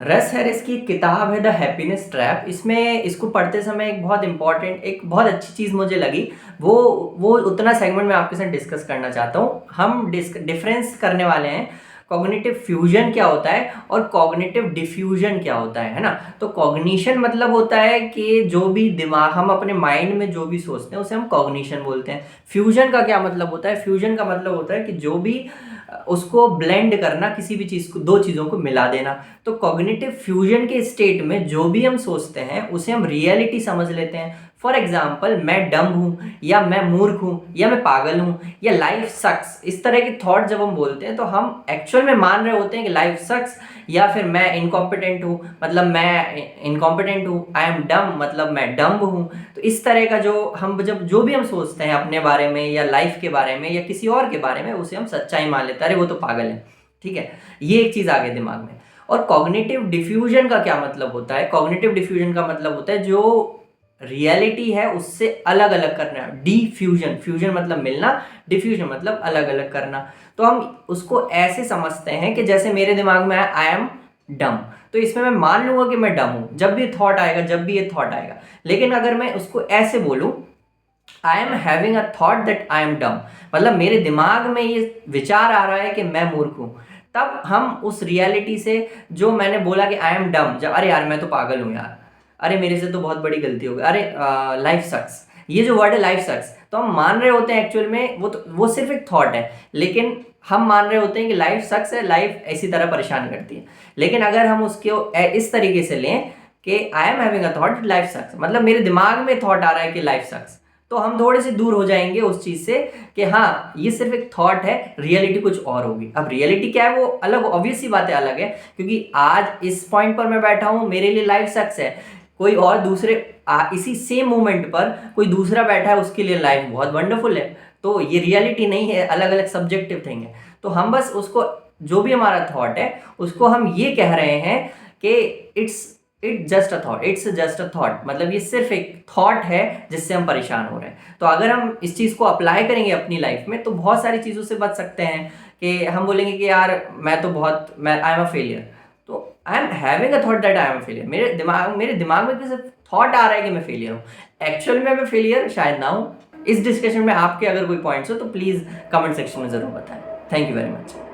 रस हैरिस की एक किताब है द हैप्पीनेस ट्रैप। इसमें इसको पढ़ते समय एक बहुत इम्पोर्टेंट, एक बहुत अच्छी चीज़ मुझे लगी। वो वो उतना सेगमेंट मैं आपके साथ डिस्कस करना चाहता हूँ। हम डिफरेंस करने वाले हैं कॉग्निटिव फ्यूजन क्या होता है और कॉग्निटिव डिफ्यूजन क्या होता है ना। तो कॉग्निशन मतलब होता है कि जो भी दिमाग, हम अपने माइंड में जो भी सोचते हैं उसे हम कॉग्निशन बोलते हैं। फ्यूजन का क्या मतलब होता है? फ्यूजन का मतलब होता है कि जो भी उसको ब्लेंड करना, किसी भी चीज़ को, दो चीज़ों को मिला देना। तो कॉग्निटिव फ्यूजन के स्टेट में जो भी हम सोचते हैं उसे हम रियलिटी समझ लेते हैं। फॉर एग्जाम्पल, मैं डम हूँ, या मैं मूर्ख हूँ, या मैं पागल हूँ, या लाइफ सक्स, इस तरह के थॉट जब हम बोलते हैं तो हम एक्चुअल में मान रहे होते हैं कि लाइफ सक्स, या फिर मैं इनकॉम्पिटेंट हूँ मतलब मैं इनकॉम्पिटेंट हूँ, आई एम डम मतलब मैं डम्ब हूँ। तो इस तरह का जो भी हम सोचते हैं अपने बारे में या लाइफ के बारे में या किसी और के बारे में, उसे हम सच्चाई मान लेते हैं, अरे वो तो पागल है। ठीक है, ये एक चीज़ आ गई दिमाग में। और कॉग्निटिव डिफ्यूजन का क्या मतलब होता है? कॉग्निटिव डिफ्यूजन का मतलब होता है जो रियलिटी है उससे अलग अलग करना। डिफ्यूजन, फ्यूजन मतलब मिलना, डिफ्यूजन मतलब अलग अलग करना। तो हम उसको ऐसे समझते हैं कि जैसे मेरे दिमाग में है आई एम डम, तो इसमें मैं मान लूंगा कि मैं डम हूं जब भी थॉट आएगा, जब भी ये थॉट आएगा। लेकिन अगर मैं उसको ऐसे बोलूं, आई am having a thought that I am dumb, मतलब मेरे दिमाग में ये विचार आ रहा है कि मैं मूर्ख हूं, तब हम उस रियलिटी से, जो मैंने बोला कि आई एम डम, जब अरे यार मैं तो पागल हूं यार, अरे मेरे से तो बहुत बड़ी गलती हो गई, अरे लाइफ सक्स, ये जो वर्ड है लाइफ सक्स, तो हम मान रहे होते हैं एक्चुअल में वो सिर्फ एक थॉट है। लेकिन हम मान रहे होते हैं कि लाइफ सक्स है, लाइफ ऐसी तरह परेशान करती है। लेकिन अगर हम उसको इस तरीके से लें कि I am having a thought life sucks, मतलब मेरे दिमाग में थॉट आ रहा है कि लाइफ सक्स, तो हम थोड़े से दूर हो जाएंगे उस चीज से कि हाँ ये सिर्फ एक थॉट है, रियलिटी कुछ और होगी। अब रियलिटी क्या है वो अलग, ऑब्वियस सी बात है, अलग है, क्योंकि आज इस पॉइंट पर मैं बैठा हूं, मेरे लिए लाइफ सक्स है। कोई और दूसरे इसी सेम मोमेंट पर कोई दूसरा बैठा है, उसके लिए लाइफ बहुत वंडरफुल है। तो ये रियलिटी नहीं है, अलग अलग सब्जेक्टिव थिंग है। तो हम बस उसको, जो भी हमारा थॉट है उसको हम ये कह रहे हैं कि it's just a thought, it's just a thought, मतलब ये सिर्फ एक थॉट है जिससे हम परेशान हो रहे हैं। तो अगर हम इस चीज़ को अप्लाई करेंगे अपनी लाइफ में तो बहुत सारी चीज़ों से बच सकते हैं। कि हम बोलेंगे कि यार मैं आई एम अ फेलियर, तो आई am having a thought that I am a failure, मेरे दिमाग में सिर्फ थॉट आ रहा है कि मैं फेलियर हूँ, एक्चुअल में मैं फेलियर शायद ना हूँ। इस डिस्कशन में आपके अगर कोई पॉइंट्स हो तो प्लीज़ कमेंट सेक्शन में ज़रूर बताएं। Thank you very much.